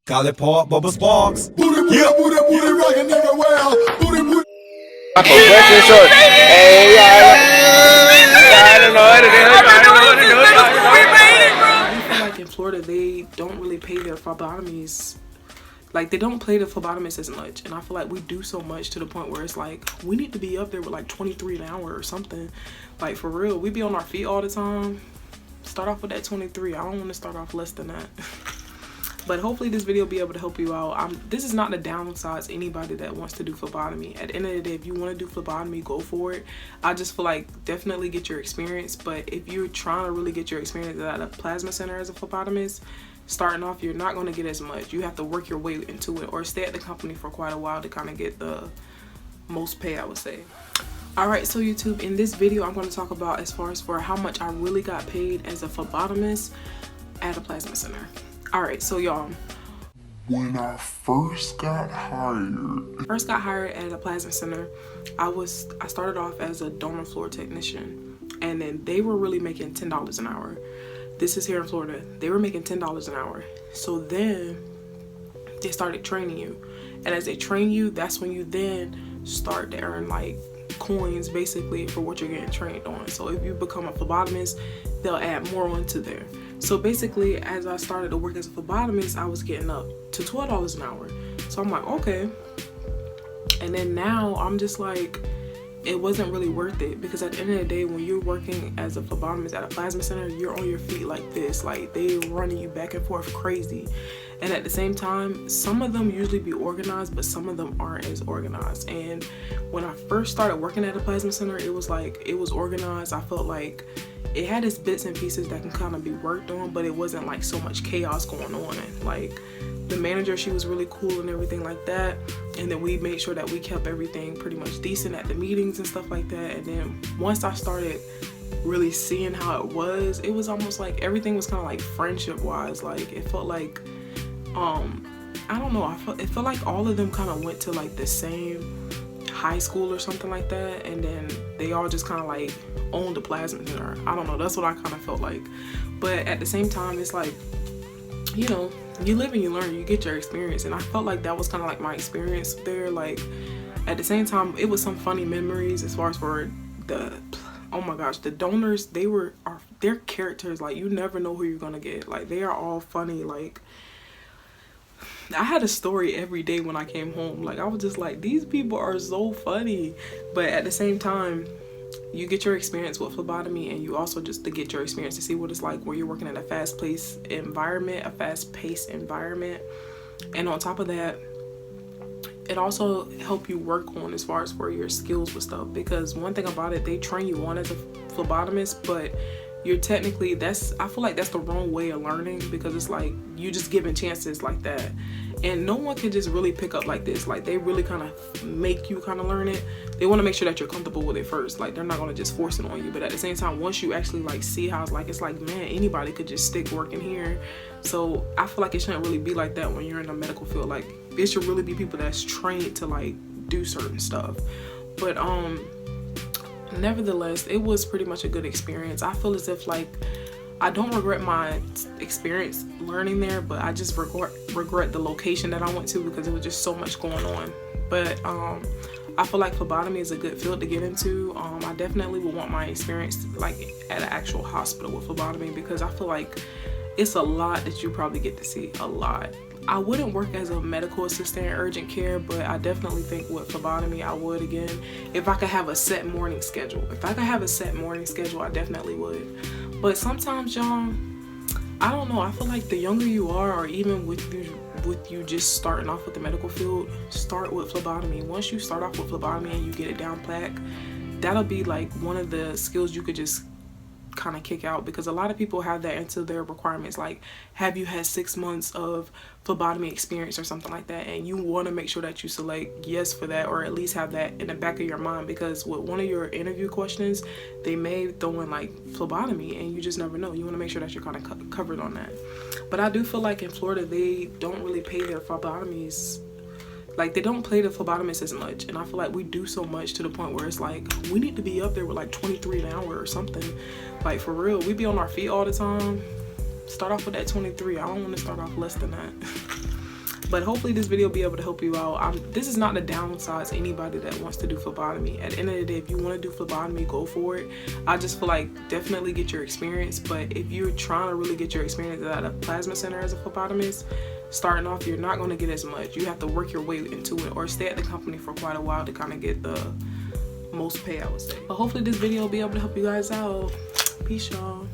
Call it Park Bubba Sparks. Booty, booty, booty, booty, rockin' everywhere. Booty, booty. Hey, I don't know what to do. I feel like in Florida they don't really pay their phlebotomies. Like, they don't pay the phlebotomists as much, and I feel like we do so much to the point where it's like we need to be up there with like 23 an hour or something. Like, for real, we be on our feet all the time. Start off with that 23. I don't want to start off less than that. But hopefully this video will be able to help you out. This is not the downsides anybody that wants to do phlebotomy. At the end of the day, if you want to do phlebotomy, go for it. I just feel like definitely get your experience. But if you're trying to really get your experience at a plasma center as a phlebotomist, starting off, you're not going to get as much. You have to work your way into it or stay at the company for quite a while to kind of get the most pay, I would say. Alright, so YouTube, in this video I'm going to talk about as far as for how much I really got paid as a phlebotomist at a plasma center. Alright, so y'all, When I first got hired at a plasma center, I started off as a donor floor technician, and then they were really making $10 an hour. This is here in Florida. They were making $10 an hour. So then they started training you, and as they train you, that's when you then start to earn like coins basically for what you're getting trained on. So if you become a phlebotomist, they'll add more onto there. So basically, as I started to work as a phlebotomist, I was getting up to $12 an hour. So I'm like, okay. And then now I'm just like, it wasn't really worth it, because at the end of the day, when you're working as a phlebotomist at a plasma center, you're on your feet like this, like they running you back and forth crazy. And at the same time, some of them usually be organized, but some of them aren't as organized. And when I first started working at a plasma center, it was like, it was organized. I felt like it had its bits and pieces that can kind of be worked on, but it wasn't like so much chaos going on. And like the manager, she was really cool and everything like that. And then we made sure that we kept everything pretty much decent at the meetings and stuff like that. And then once I started really seeing how it was almost like everything was kind of like friendship wise. Like it felt like, I don't know, it felt like all of them kind of went to like the same high school or something like that, and then they all just kind of like owned the plasma center. I don't know, that's what I kind of felt like. But at the same time, it's like, you know, you live and you learn, you get your experience, and I felt like that was kind of like my experience there. Like at the same time, it was some funny memories as far as for the, oh my gosh, the donors, their characters, like you never know who you're gonna get. Like they are all funny. Like I had a story every day when I came home. Like I was just like, these people are so funny. But at the same time, you get your experience with phlebotomy, and you also just to get your experience to see what it's like where you're working in a fast-paced environment. And on top of that, it also help you work on as far as for your skills with stuff, because one thing about it, they train you on as a phlebotomist, but you're technically, I feel like that's the wrong way of learning, because it's like you just giving chances like that, and no one can just really pick up like this. Like they really kind of make you kind of learn it. They want to make sure that you're comfortable with it first. Like they're not going to just force it on you, but at the same time, once you actually like see how it's like, man, anybody could just stick working here. So I feel like it shouldn't really be like that when you're in the medical field. Like it should really be people that's trained to like do certain stuff. But nevertheless, it was pretty much a good experience. I feel as if like I don't regret my experience learning there, but I just regret the location that I went to, because it was just so much going on. But I feel like phlebotomy is a good field to get into. I definitely would want my experience like at an actual hospital with phlebotomy, because I feel like it's a lot that you probably get to see, a lot. I wouldn't work as a medical assistant in urgent care, but I definitely think with phlebotomy I would again, if I could have a set morning schedule. If I could have a set morning schedule, I definitely would. But sometimes, y'all, I don't know, I feel like the younger you are, or even with you just starting off with the medical field, start with phlebotomy. Once you start off with phlebotomy and you get it down pat, that'll be like one of the skills you could just kind of kick out, because a lot of people have that into their requirements, like have you had 6 months of phlebotomy experience or something like that, and you want to make sure that you select yes for that, or at least have that in the back of your mind, because with one of your interview questions they may throw in like phlebotomy, and you just never know. You want to make sure that you're kind of covered on that. But I do feel like in Florida they don't really pay their phlebotomies, like they don't pay the phlebotomists as much, and I feel like we do so much to the point where it's like we need to be up there with like 23 an hour or something. Like for real, we be on our feet all the time. Start off with that 23. I don't want to start off less than that. But hopefully this video will be able to help you out. This is not the downsides anybody that wants to do phlebotomy. At the end of the day, if you want to do phlebotomy, go for it. I just feel like definitely get your experience. But if you're trying to really get your experience at a plasma center as a phlebotomist, starting off, you're not going to get as much. You have to work your way into it or stay at the company for quite a while to kind of get the most pay, I would say. But hopefully this video will be able to help you guys out. Peace, y'all.